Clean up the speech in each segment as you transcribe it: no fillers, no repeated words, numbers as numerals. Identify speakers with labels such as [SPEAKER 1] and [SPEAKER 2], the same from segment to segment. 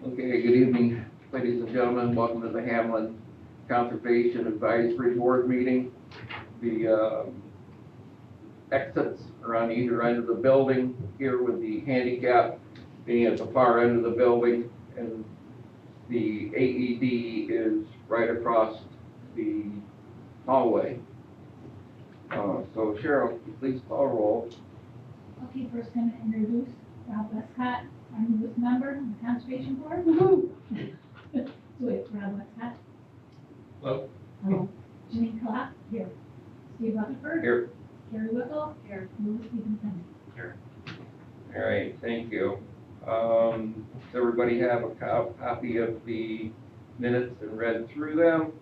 [SPEAKER 1] Okay, good evening, ladies and gentlemen. Welcome to the Hamlin Conservation Advisory Board meeting. The exits are on either end of the building here, with the handicap being at the far end of the building, and the AED is right across the hallway. So Cheryl, please call roll.
[SPEAKER 2] Okay, first I'm going to introduce Rob Westcott, our newest member of the Conservation Board. So it's Rob Westcott.
[SPEAKER 3] Hello.
[SPEAKER 2] Hello. Janine Clark, here. Steve Rutherford.
[SPEAKER 1] Here.
[SPEAKER 2] Carrie Whipple. Here. Louis Stevenson.
[SPEAKER 3] Here.
[SPEAKER 1] All right, thank you. Does everybody have a copy of the minutes and read through them?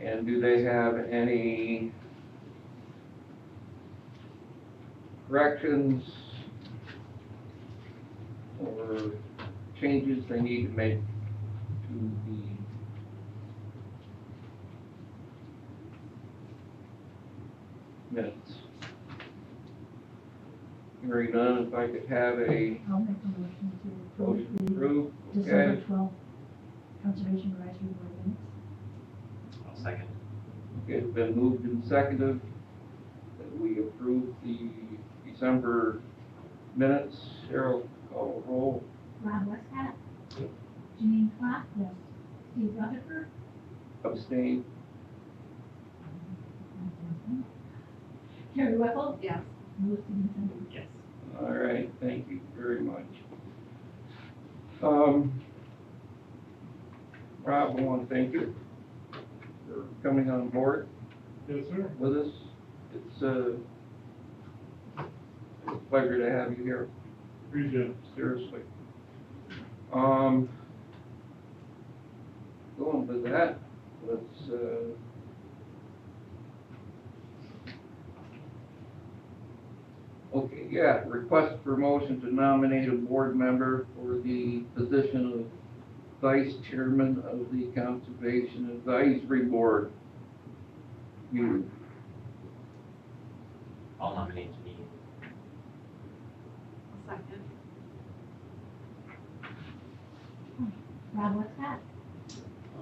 [SPEAKER 1] And do they have any corrections or changes they need to make to the minutes? Hearing none, if I could have a
[SPEAKER 2] I'll make a motion to
[SPEAKER 1] motion
[SPEAKER 2] approve the
[SPEAKER 1] approved,
[SPEAKER 2] December
[SPEAKER 1] okay?
[SPEAKER 2] 12th Conservation Advisory Board minutes.
[SPEAKER 3] I'll second.
[SPEAKER 1] It's been moved and seconded that we approve the December minutes. Cheryl, call roll.
[SPEAKER 2] Rob Westcott.
[SPEAKER 3] Yep.
[SPEAKER 2] Janine Clark. Yes. Steve Rutherford.
[SPEAKER 1] Abstain.
[SPEAKER 2] Carrie Whipple.
[SPEAKER 4] Yes.
[SPEAKER 2] Louis Stevenson.
[SPEAKER 3] Yes.
[SPEAKER 1] All right, thank you very much. Rob, I want to thank you for coming on board
[SPEAKER 3] Yes, sir.
[SPEAKER 1] with us. It's a pleasure to have you here,
[SPEAKER 3] Appreciate it.
[SPEAKER 1] seriously. Going with that, let's, okay, yeah, request for motion to nominate a board member for the position of vice chairman of the Conservation Advisory Board. You,
[SPEAKER 3] I'll nominate Janine.
[SPEAKER 4] I'll second.
[SPEAKER 2] Rob Westcott.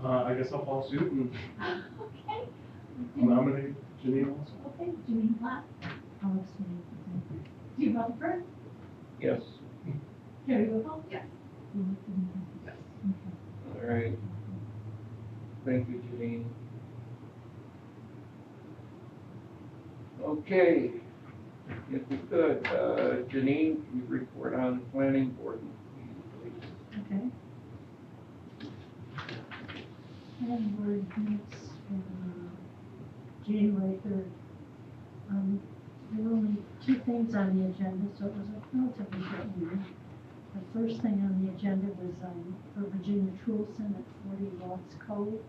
[SPEAKER 5] I guess I'll follow suit and
[SPEAKER 2] Okay.
[SPEAKER 5] nominate Janine also.
[SPEAKER 2] Okay, Janine Clark. I'll abstain. Steve Rutherford.
[SPEAKER 1] yes,
[SPEAKER 2] Carrie Whipple.
[SPEAKER 4] Yes.
[SPEAKER 2] Louis Stevenson.
[SPEAKER 3] Yes.
[SPEAKER 2] Okay.
[SPEAKER 1] all right. Thank you, Janine. Okay, if we could, Janine, can you report on the planning board, please?
[SPEAKER 2] Okay. And board minutes from January 3rd. There were only two things on the agenda, so it was a relatively short meeting. The first thing on the agenda was for Virginia Trulson at 40 Lots Cove,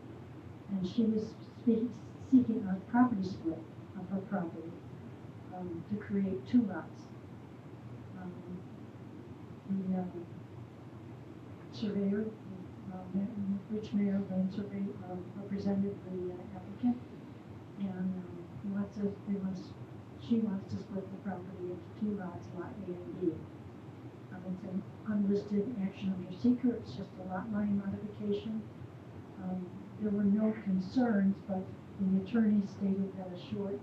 [SPEAKER 2] and she was seeking a property split of her property to create two lots. The surveyor, Rich Mayor, then survey represented the applicant, and she wants to split the property into two lots, Lot A and B. It's an unlisted action under seeker, it's just a lot line modification. There were no concerns, but the attorney stated that a short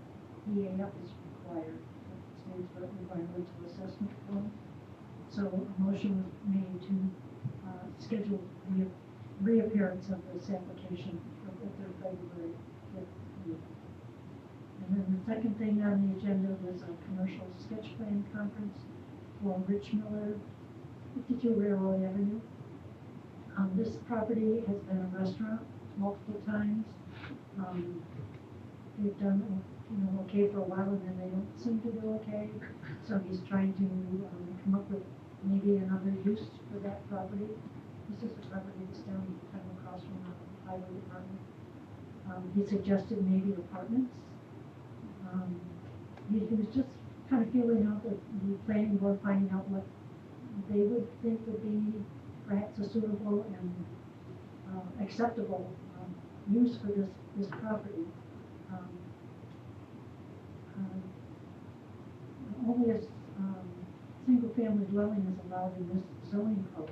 [SPEAKER 2] EAF is required. It stands for Environmental Assessment Form. So a motion was made to schedule the reappearance of this application at their February 5th meeting. And then the second thing on the agenda was a commercial sketch plan conference for Rich Miller, 52 Railroad Avenue. This property has been a restaurant multiple times. They've done okay for a while, and then they don't seem to do okay. So he's trying to come up with maybe another use for that property. This is the property that's down kind of across from the highway department. He suggested maybe apartments. He was just kind of feeling out the planning board, finding out what they would think would be perhaps a suitable and acceptable use for this property. Only a single-family dwelling is allowed in this zoning code.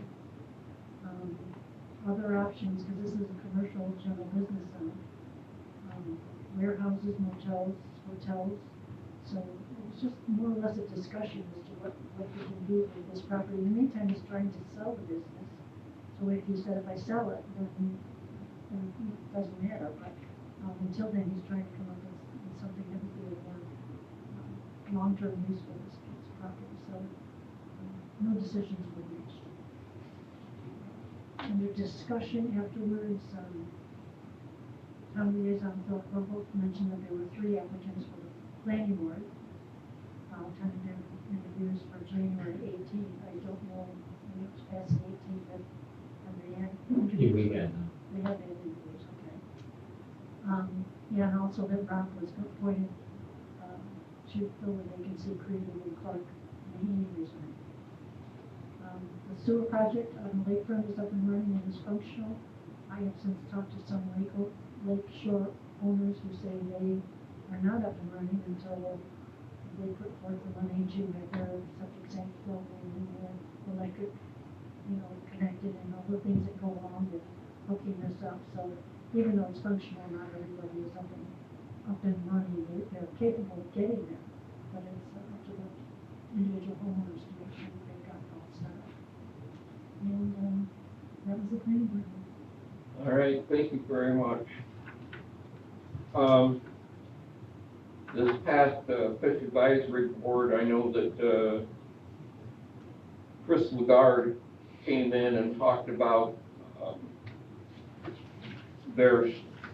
[SPEAKER 2] Other options, because this is a commercial general business zone, warehouses, motels, hotels. So it was just more or less a discussion as to what we can do with this property. In the meantime, he's trying to sell the business. So if he said, if I sell it, then it doesn't matter, but until then, he's trying to come up with something that would be a more long-term use for this property. So no decisions were reached. Under discussion afterwards, town liaison Philip Robo mentioned that there were 3 applicants for the planning board. Tentative interviews for January 18th. I don't know when it was past the 18th, but have they had interviews?
[SPEAKER 3] We had.
[SPEAKER 2] They have had interviews, okay. Yeah, and also that Rob was appointed to fill the vacancy created when Clark Mahaney resigned. The sewer project on the lakefront is up and running and is functional. I have since talked to some lake shore owners who say they are not up and running until they put forth the money to have their septic tank flowing and their electric, connected and all the things that go along with hooking this up. So even though it's functional, not everybody is up and running. They're capable of getting there, but it's up to the individual homeowners to make sure that they've got it all set up. And that was the planning board.
[SPEAKER 1] All right, thank you very much. This past Fish Advisory Board, I know that Chris Lagarde came in and talked about they're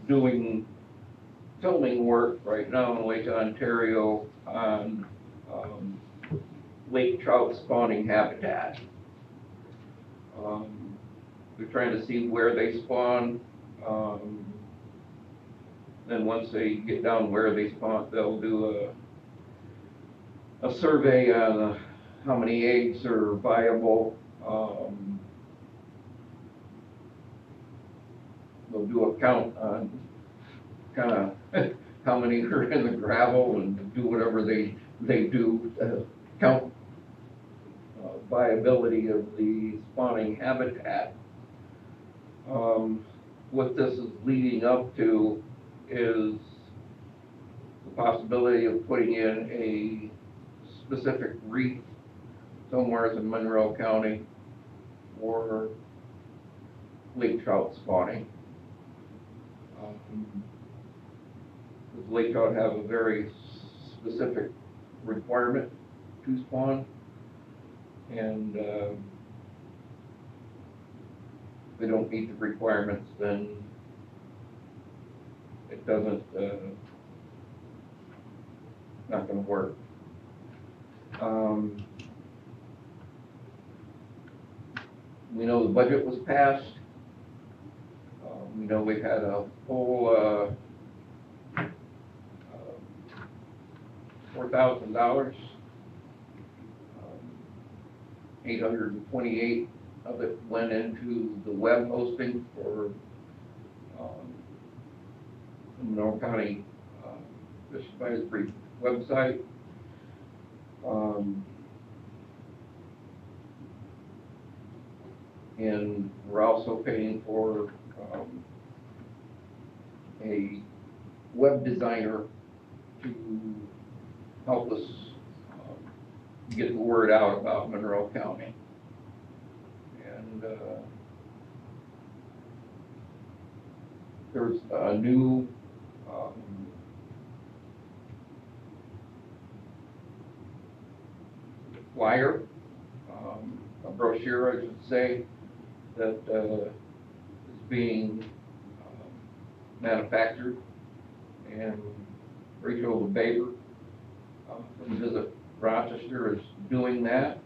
[SPEAKER 1] doing filming work right now in Lake Ontario on lake trout spawning habitat. They're trying to see where they spawn. Then once they get down where they spawn, they'll do a survey on how many eggs are viable. They'll do a count on kind of how many are in the gravel and do whatever they do, count viability of the spawning habitat. What this is leading up to is the possibility of putting in a specific reef somewhere in Monroe County for lake trout spawning. The lake trout have a very specific requirement to spawn, and if they don't meet the requirements, then it doesn't, not going to work. We know the budget was passed. We know we had a full $4,000. 828 of it went into the web hosting for the Monroe County Fish Advisory website. And we're also paying for a web designer to help us get the word out about Monroe County. And there's a new flyer, a brochure, I should say, that is being manufactured, and Rachel Baber from Visit Rochester is doing that.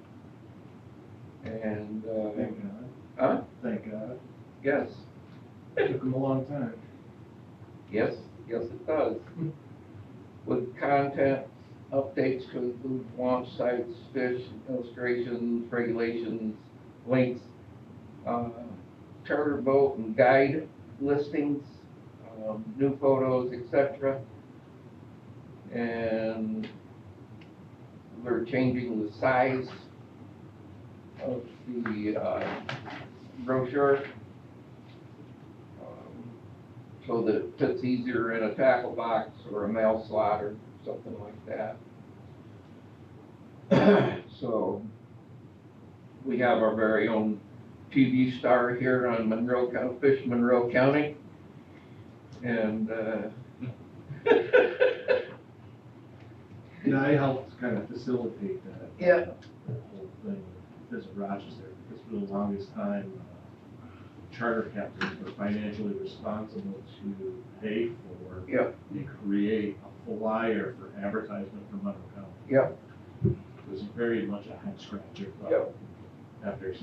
[SPEAKER 1] And
[SPEAKER 5] Thank God.
[SPEAKER 1] huh?
[SPEAKER 5] Thank God.
[SPEAKER 1] Yes,
[SPEAKER 5] Took them a long time.
[SPEAKER 1] yes, it does. With content updates to include launch sites, fish, illustrations, regulations, links, charter boat and guide listings, new photos, etc. And we're changing the size of the brochure. So that it fits easier in a tackle box or a mail slot or something like that. So we have our very own TV star here on Monroe County, Fish Monroe County. And,
[SPEAKER 5] Yeah, I helped kind of facilitate that.
[SPEAKER 1] Yeah.
[SPEAKER 5] That whole thing with Visit Rochester, because for the longest time, charter captains were financially responsible to pay for
[SPEAKER 1] Yep,
[SPEAKER 5] and create a flyer for advertisement for Monroe County.
[SPEAKER 1] yep,
[SPEAKER 5] It was very much a head scratcher, but
[SPEAKER 1] yep,
[SPEAKER 5] after a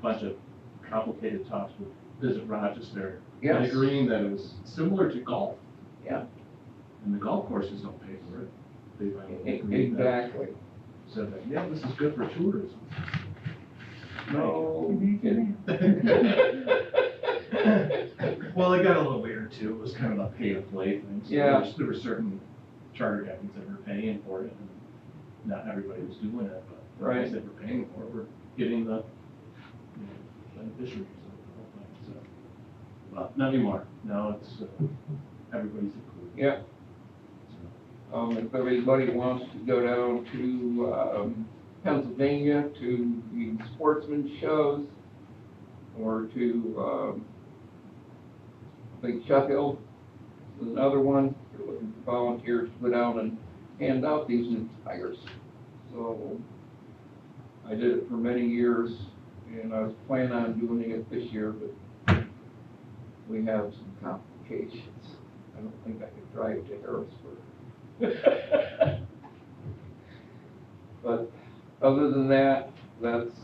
[SPEAKER 5] bunch of complicated talks with Visit Rochester,
[SPEAKER 1] Yes.
[SPEAKER 5] and agreeing that it was similar to golf,
[SPEAKER 1] yeah,
[SPEAKER 5] and the golf courses don't pay for it. They finally agreed that,
[SPEAKER 1] exactly.
[SPEAKER 5] said that, yeah, this is good for tourism.
[SPEAKER 1] No
[SPEAKER 2] Imagine
[SPEAKER 1] kidding.
[SPEAKER 5] Well, it got a little weird too, it was kind of a pay-to-play thing. So
[SPEAKER 1] Yeah.
[SPEAKER 5] there were certain charter captains that were paying for it, and not everybody was doing it, but the
[SPEAKER 1] Right.
[SPEAKER 5] ones that were paying for it were getting the, beneficiaries of the whole thing, so. But not anymore, now it's, everybody's included.
[SPEAKER 1] Yeah.
[SPEAKER 5] So,
[SPEAKER 1] If everybody wants to go down to Pennsylvania to the sportsman shows or to Lake Sheffield, is another one. They're looking for volunteers to go down and hand out these new tires. So I did it for many years and I was planning on doing it this year, but we have some complications. I don't think I could drive to Harrisburg. But other than that, that's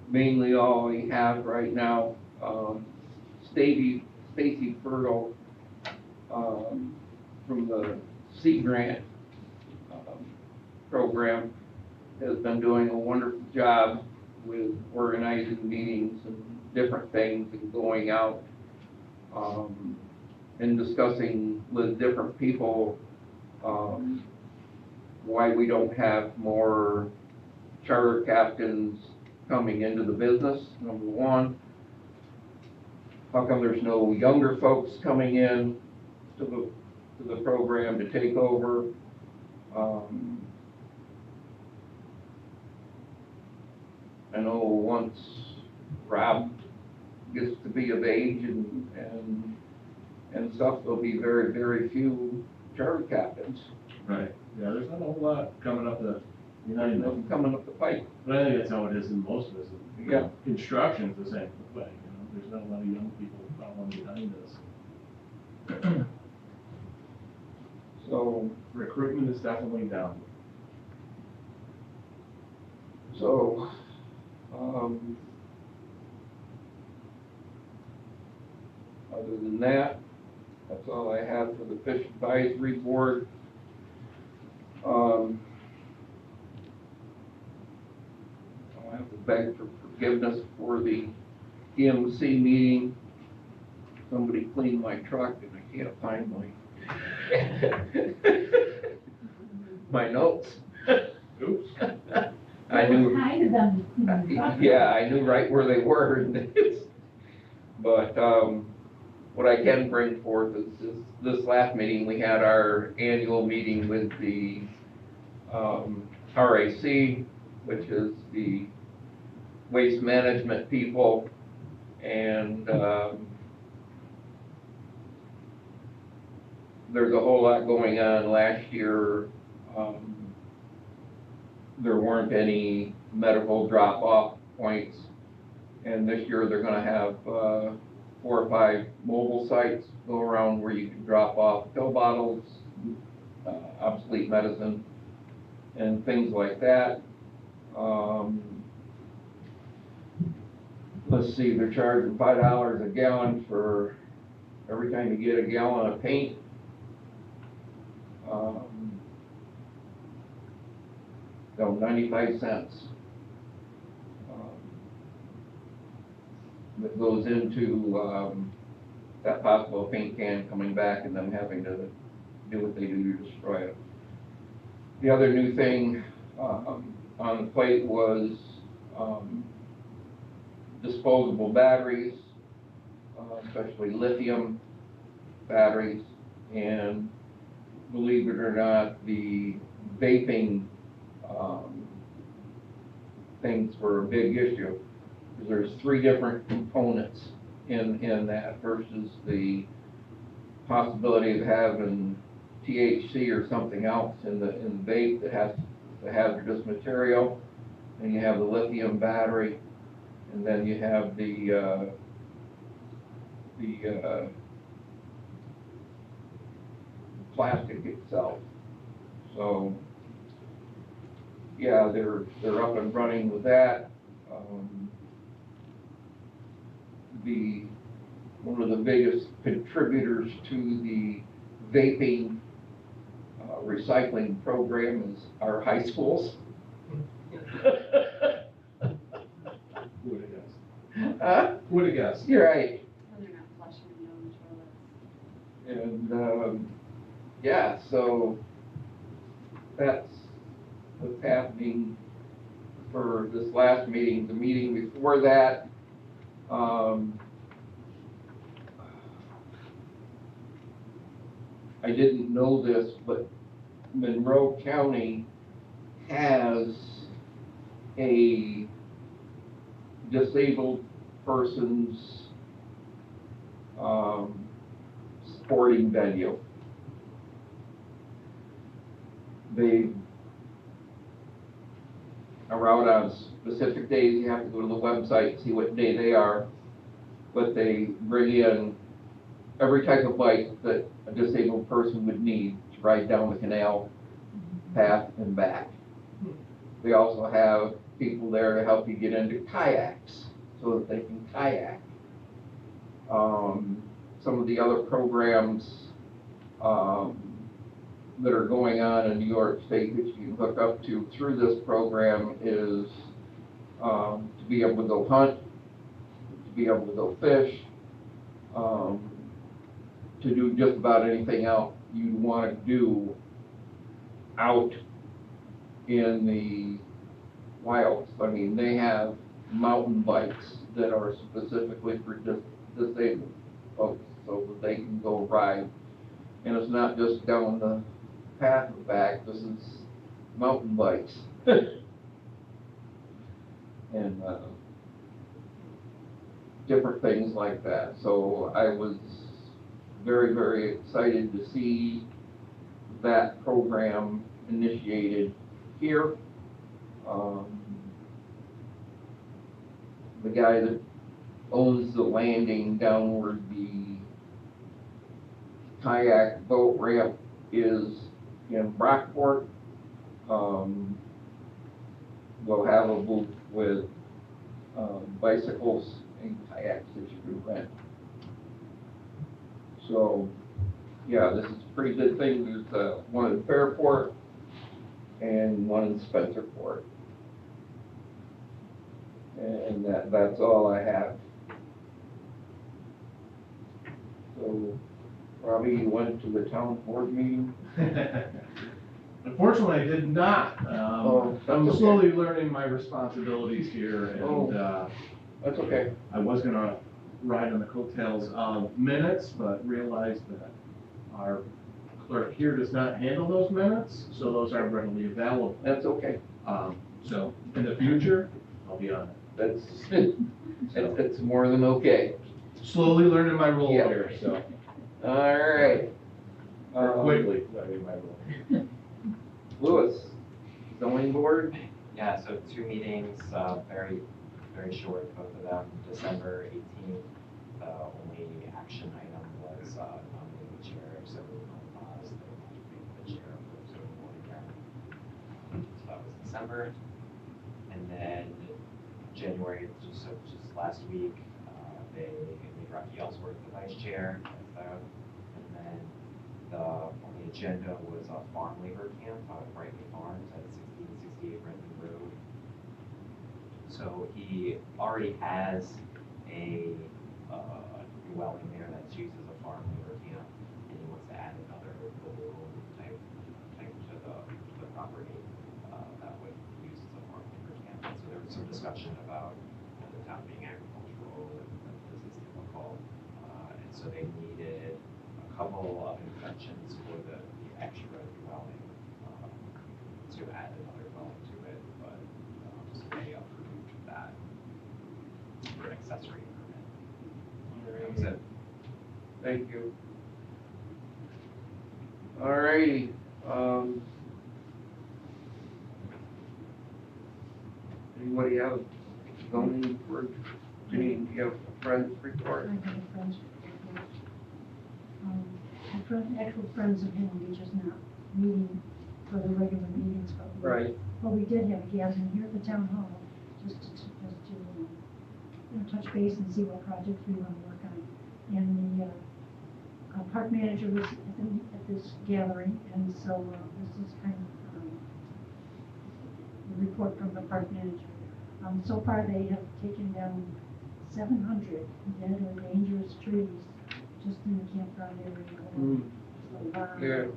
[SPEAKER 1] mainly all we have right now. Stacy Fertile from the Sea Grant program has been doing a wonderful job with organizing meetings and different things and going out and discussing with different people why we don't have more charter captains coming into the business, number one. How come there's no younger folks coming in to the program to take over? I know once Rob gets to be of age and stuff, there'll be very, very few charter captains.
[SPEAKER 5] Right, yeah, there's not a whole lot coming up the,
[SPEAKER 1] Nothing coming up the pipe.
[SPEAKER 5] but I think that's how it is in most business.
[SPEAKER 1] Yeah.
[SPEAKER 5] Construction's the same way, there's not a lot of young people following behind us.
[SPEAKER 1] So,
[SPEAKER 5] Recruitment is definitely down.
[SPEAKER 1] so, other than that, that's all I have for the Fish Advisory Board. I'll have to beg for forgiveness for the EMC meeting. Somebody cleaned my truck and I can't find my notes.
[SPEAKER 5] Oops.
[SPEAKER 1] I knew.
[SPEAKER 2] Hide them.
[SPEAKER 1] Yeah, I knew right where they were. But what I can bring forth is this last meeting, we had our annual meeting with the RAC, which is the waste management people, and there's a whole lot going on. Last year, there weren't any medical drop-off points, and this year they're gonna have 4 or 5 mobile sites go around where you can drop off pill bottles, obsolete medicine, and things like that. Let's see, they're charging $5 a gallon for every time you get a gallon of paint. So 95 cents. That goes into that possible paint can coming back and them having to do what they do to destroy it. The other new thing, on the plate was, disposable batteries, especially lithium batteries, and believe it or not, the vaping, things were a big issue. Because there's 3 different components in that versus the possibility of having THC or something else in the vape that has the hazardous material. And you have the lithium battery, and then you have the plastic itself. So, yeah, they're up and running with that. One of the biggest contributors to the vaping recycling program is our high schools.
[SPEAKER 5] Who would have guessed?
[SPEAKER 1] Huh?
[SPEAKER 5] Who would have guessed?
[SPEAKER 1] You're right.
[SPEAKER 4] They're not flushing the toilets.
[SPEAKER 1] And, yeah, so that's what's happening for this last meeting. The meeting before that, I didn't know this, but Monroe County has a disabled person's sporting venue. They are out on specific days. You have to go to the website and see what day they are. But they bring in every type of bike that a disabled person would need to ride down the canal path and back. They also have people there to help you get into kayaks so that they can kayak. Some of the other programs that are going on in New York State that you can hook up to through this program is to be able to go hunt, to be able to go fish, to do just about anything else you'd want to do out in the wilds. I mean, they have mountain bikes that are specifically for disabled folks so that they can go ride. And it's not just down the path and back, this is mountain bikes. And different things like that. So I was very, very excited to see that program initiated here. The guy that owns the landing down where the kayak boat ramp is in Brockport. We'll have a booth with bicycles and kayaks that you can rent. So, yeah, this is a pretty good thing. There's one in Fairport and one in Spencerport. And that's all I have. So, Robbie, you went to the town board meeting?
[SPEAKER 5] Unfortunately, I did not.
[SPEAKER 1] Oh,
[SPEAKER 5] I'm
[SPEAKER 1] that's okay.
[SPEAKER 5] slowly learning my responsibilities here, and
[SPEAKER 1] Oh. That's okay.
[SPEAKER 5] I was gonna ride on the coattails of minutes, but realized that our clerk here does not handle those minutes, so those aren't readily available.
[SPEAKER 1] That's okay.
[SPEAKER 5] So in the future, I'll be on it.
[SPEAKER 1] It's more than okay.
[SPEAKER 5] Slowly learning my role
[SPEAKER 1] Yeah.
[SPEAKER 5] here, so,
[SPEAKER 1] All right.
[SPEAKER 5] or quickly learning my role.
[SPEAKER 1] Lewis, zoning board?
[SPEAKER 3] Yeah, so 2 meetings, very, very short, both of them, December 18th. The only action item was nominating the chair, so the chair of the zoning board again. So that was December. And then January, just last week, they made Rocky Ellsworth the vice chair. And then on the agenda was a farm labor camp out at Brighton Farms at 1668 Renton Road. So he already has a dwelling there that's used as a farm labor camp, and he wants to add another type to the property that would use as a farm some discussion about the town being agricultural and that this is typical. And so they needed a couple of extensions for the extra dwelling, to add another dwelling to it, but, so they approved that for an accessory permit. That was it.
[SPEAKER 1] Thank you. All righty, anybody have zoning for, Janine, do you have friends report?
[SPEAKER 2] I have a friend's report. Actual friends of him, we just not meeting for the regular meetings, but we.
[SPEAKER 1] Right.
[SPEAKER 2] But we did have a gathering here at the town hall, just to touch base and see what projects we want to work on. And the, park manager was at this gathering, and so, this is kind of, the report from the park manager. So far, they have taken down 700 dead or dangerous trees just in the campground area alone. A lot,
[SPEAKER 1] Yeah.
[SPEAKER 2] a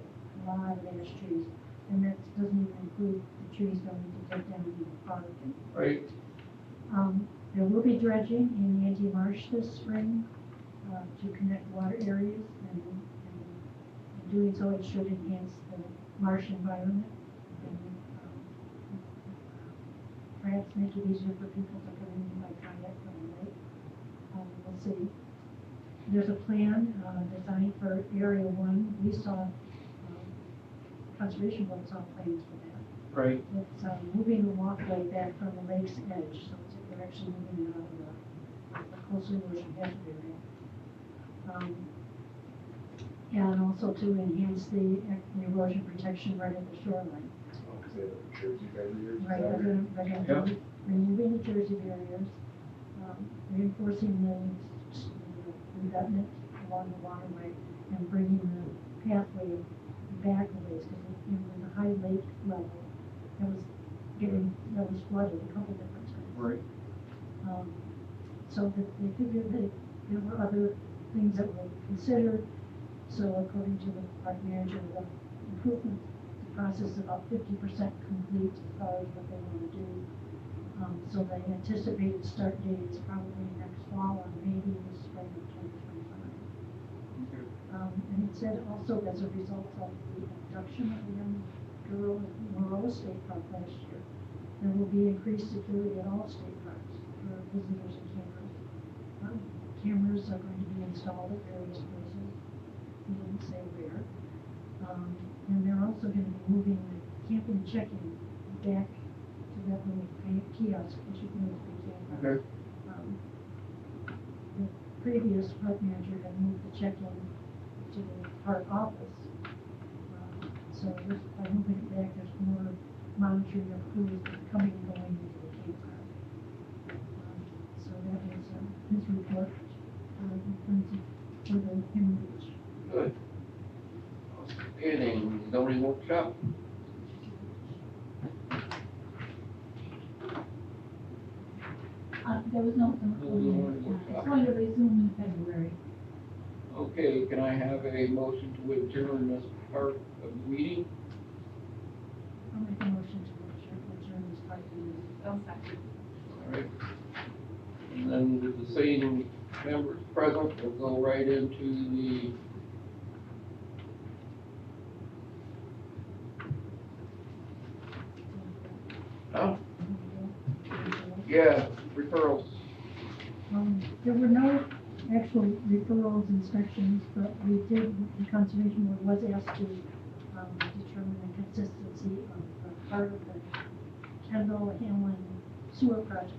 [SPEAKER 2] lot of ash trees, and that doesn't even include the trees going to take down in the park.
[SPEAKER 1] Right,
[SPEAKER 2] There will be dredging in Yankee Marsh this spring, to connect water areas, and in doing so, it should enhance the marsh environment, and, perhaps make it easier for people to come in by kayak from the lake. We'll see. There's a plan, designed for Area 1. We saw, Conservation Board saw plans for that.
[SPEAKER 1] right,
[SPEAKER 2] It's, moving the walkway back from the lake's edge, so we're actually moving it out of the coastal erosion hazard area. And also to enhance the erosion protection right at the shoreline.
[SPEAKER 5] Because they have a Jersey barrier.
[SPEAKER 2] Right, they're
[SPEAKER 1] Yep.
[SPEAKER 2] removing the Jersey barriers, reinforcing the rebutment along the waterway, and bringing the pathway back a ways, because with the high lake level, that was flooded a couple different times.
[SPEAKER 1] right,
[SPEAKER 2] So that they figured that there were other things that were considered. So according to the park manager, the improvement process is about 50% complete as far as what they want to do. So the anticipated start date is probably next fall or maybe the spring of 2025. And it said also as a result of the abduction of the young girl at Moroa State Park last year, there will be increased security at all state parks for visitors and campers. Cameras are going to be installed at various places. He didn't say where. And they're also going to be moving the camping check-in back to that little kiosk that you can use for campground.
[SPEAKER 1] okay,
[SPEAKER 2] The previous park manager had moved the check-in to the park office. So this, by moving it back, there's more monitoring of who is coming and going into the campground. So that is his report for the Human Beach.
[SPEAKER 1] good. Outstanding, zoning workshop,
[SPEAKER 6] There was no, it's going to resume in February.
[SPEAKER 1] okay, can I have a motion to adjourn this part of the meeting?
[SPEAKER 2] I'll make a motion to adjourn this part of the meeting.
[SPEAKER 4] I'll second.
[SPEAKER 1] All right. And then with the same members present, we'll go right into the yeah, referrals.
[SPEAKER 2] There were no actual referrals, inspections, but we did, the Conservation Board was asked to determine the consistency of part of the Kendall Hamlin sewer project,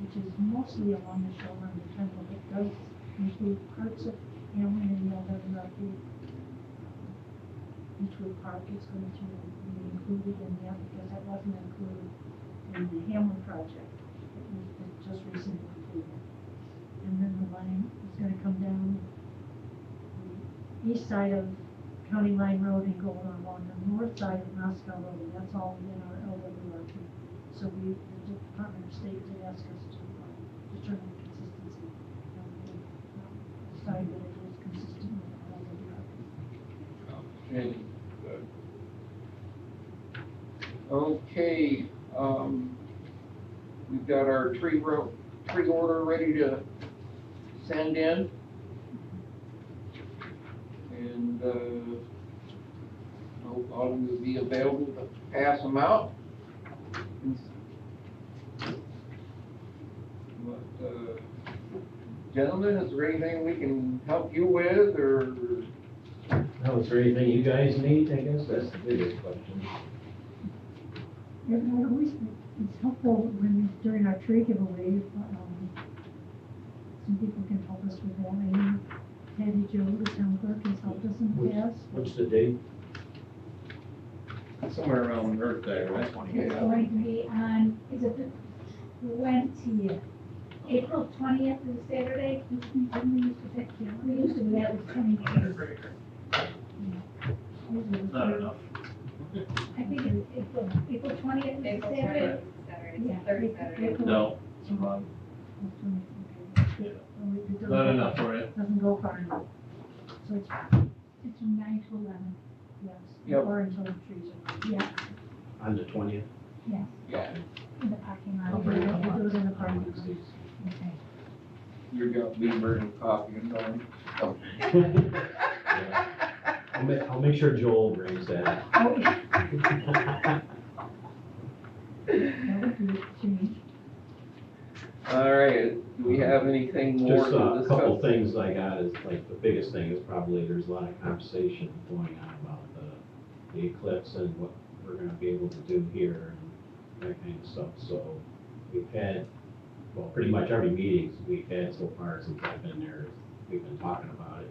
[SPEAKER 2] which is mostly along the shoreline of Kendall, but does include parts of Hamlin and LWRP. Beechwood Park is going to be included in that because that wasn't included in the Hamlin project. It was just recently completed. And then the line is gonna come down the east side of County Line Road and go along the north side of Moscow Road, and that's all within our LWRP. So the Department of State did ask us to determine the consistency and decide that it is consistent with our LWRP.
[SPEAKER 1] Outstanding, good. Okay, we've got our tree order ready to send in. And, hope all of you will be available to pass them out. But, gentlemen, is there anything we can help you with, or?
[SPEAKER 7] Now, is there anything you guys need? I guess that's the biggest question.
[SPEAKER 2] And I always, it's helpful when, during our tree giveaway, some people can help us with that. I know Patty Jo, the town clerk, has helped us in the past.
[SPEAKER 7] What's the date?
[SPEAKER 5] Somewhere around Earth Day, right?
[SPEAKER 6] It's going to be on, is it the 20th? April 20th is Saturday? We used to do that with 23rd.
[SPEAKER 5] Not enough.
[SPEAKER 6] I think it's April 20th is
[SPEAKER 4] April
[SPEAKER 6] Saturday.
[SPEAKER 4] 20th is Saturday, it's
[SPEAKER 6] Yeah.
[SPEAKER 4] the third Saturday.
[SPEAKER 5] No, it's wrong. Not enough for you.
[SPEAKER 2] Doesn't go far enough. So it's,
[SPEAKER 6] It's from 9 to 11.
[SPEAKER 2] yes,
[SPEAKER 1] Yep.
[SPEAKER 2] or until the trees are.
[SPEAKER 6] Yeah,
[SPEAKER 7] On the 20th?
[SPEAKER 6] yes,
[SPEAKER 1] Yeah.
[SPEAKER 6] in the parking
[SPEAKER 2] I'll
[SPEAKER 6] lot.
[SPEAKER 2] bring it, we'll do it in the parking lot.
[SPEAKER 6] Okay.
[SPEAKER 1] You're gonna be burning coffee and going.
[SPEAKER 7] I'll make sure Joel brings that.
[SPEAKER 2] Oh, yeah. That would be a change.
[SPEAKER 1] All right, do we have anything more
[SPEAKER 7] Just
[SPEAKER 1] to
[SPEAKER 7] a
[SPEAKER 1] discuss?
[SPEAKER 7] couple things I got is, like, the biggest thing is probably there's a lot of conversation going on about the eclipse and what we're gonna be able to do here and that kind of stuff. So we've had, well, pretty much every meetings we've had so far since I've been there, we've been talking about it.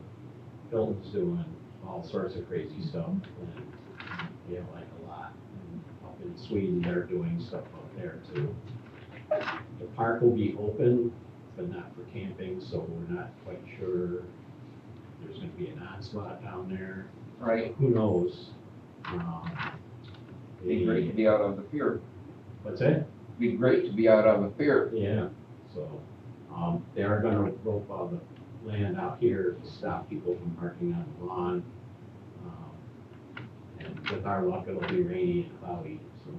[SPEAKER 7] Hilton's doing all sorts of crazy stuff and, like a lot. And up in Sweden, they're doing stuff up there too. The park will be open, but not for camping, so we're not quite sure if there's gonna be an onslaught down there.
[SPEAKER 1] Right,
[SPEAKER 7] Who knows?
[SPEAKER 1] be great to be out on the pier.
[SPEAKER 7] What's that?
[SPEAKER 1] Be great to be out on the pier.
[SPEAKER 7] Yeah, so, they are gonna rope all the land out here to stop people from parking on the lawn. And with our luck, it'll be rainy and cloudy, so.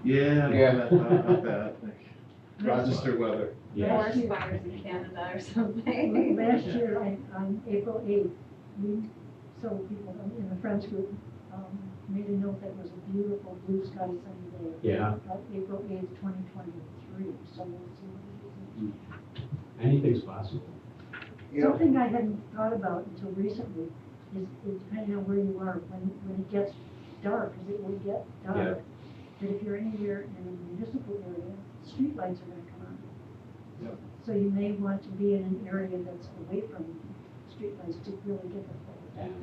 [SPEAKER 5] Yeah,
[SPEAKER 1] Yeah.
[SPEAKER 5] about that. Rochester weather.
[SPEAKER 7] Yeah.
[SPEAKER 4] Forest fires in Canada or something.
[SPEAKER 2] Last year, on April 8th, we, several people in the Friends group, made a note that it was a beautiful blue sky sunny day.
[SPEAKER 7] Yeah,
[SPEAKER 2] April 8th, 2023, so we'll see what it is.
[SPEAKER 7] anything's possible.
[SPEAKER 1] Yeah.
[SPEAKER 2] Something I hadn't thought about until recently is depending on where you are, when it gets dark, because it will get dark, that if you're anywhere in a municipal area, streetlights are gonna come on.
[SPEAKER 1] Yep.
[SPEAKER 2] So you may want to be in an area that's away from streetlights to really get the full effect.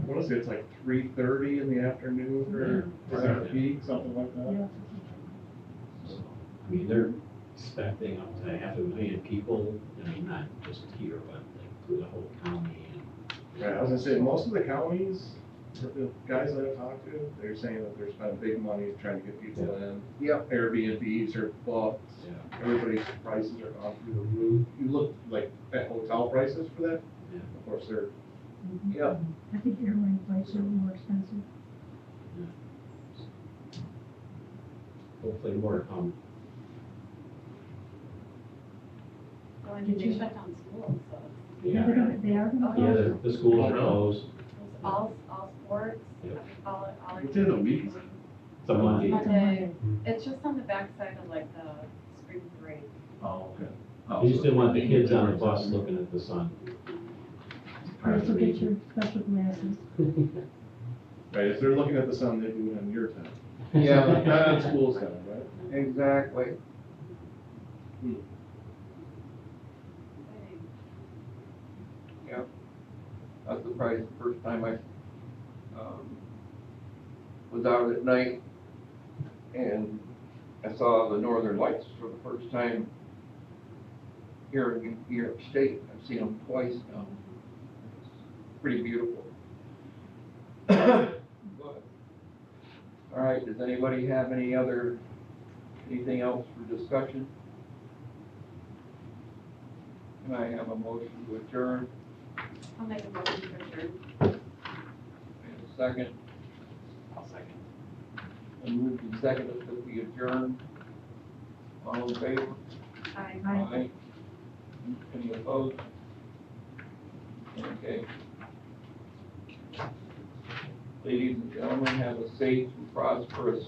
[SPEAKER 5] I wanna say it's like 3:30 in the afternoon or
[SPEAKER 7] Yeah.
[SPEAKER 5] peak, something like that.
[SPEAKER 2] Yeah.
[SPEAKER 7] So, I mean, they're expecting up to 500,000 people, I mean, not just here, but like through the whole county and.
[SPEAKER 5] Right, I was gonna say, most of the counties, the guys that I've talked to, they're saying that they're spending big money trying to get people in.
[SPEAKER 1] Yep.
[SPEAKER 5] Airbnbs are booked,
[SPEAKER 7] Yeah.
[SPEAKER 5] everybody's prices are gone through the roof. You look like at hotel prices for that,
[SPEAKER 7] Yeah.
[SPEAKER 5] of course, they're,
[SPEAKER 2] Mhm.
[SPEAKER 1] Yep.
[SPEAKER 2] I think airline flights are more expensive.
[SPEAKER 7] Hopefully more to come.
[SPEAKER 4] Well, I mean, they shut down schools, so
[SPEAKER 2] Yeah, they're gonna, they are gonna.
[SPEAKER 7] Yeah,
[SPEAKER 2] close.
[SPEAKER 7] the schools are
[SPEAKER 5] Oh, no.
[SPEAKER 7] closed,
[SPEAKER 4] it's all sports,
[SPEAKER 7] Yep.
[SPEAKER 4] all.
[SPEAKER 5] It's in a week.
[SPEAKER 7] it's a Monday.
[SPEAKER 2] It's a
[SPEAKER 4] Monday.
[SPEAKER 2] Monday.
[SPEAKER 4] It's just on the backside of like the spring break.
[SPEAKER 5] oh, okay.
[SPEAKER 7] You just didn't want the kids on the bus looking at the sun.
[SPEAKER 2] Also get your special glasses.
[SPEAKER 5] Right, if they're looking at the sun, they do it on your time.
[SPEAKER 1] Yeah.
[SPEAKER 5] Not on school's time, right?
[SPEAKER 1] Exactly. Yep. I was surprised the first time I, was out at night and I saw the northern lights for the first time here in New York State. I've seen them twice now. It's pretty beautiful. But, all right, does anybody have anything else for discussion? Can I have a motion to adjourn?
[SPEAKER 4] I'll make a motion to adjourn.
[SPEAKER 1] And a second,
[SPEAKER 3] I'll second.
[SPEAKER 1] and moved and seconded that we adjourn. All in favor?
[SPEAKER 2] Aye.
[SPEAKER 1] Any opposed? Okay. Ladies and gentlemen, have a safe and prosperous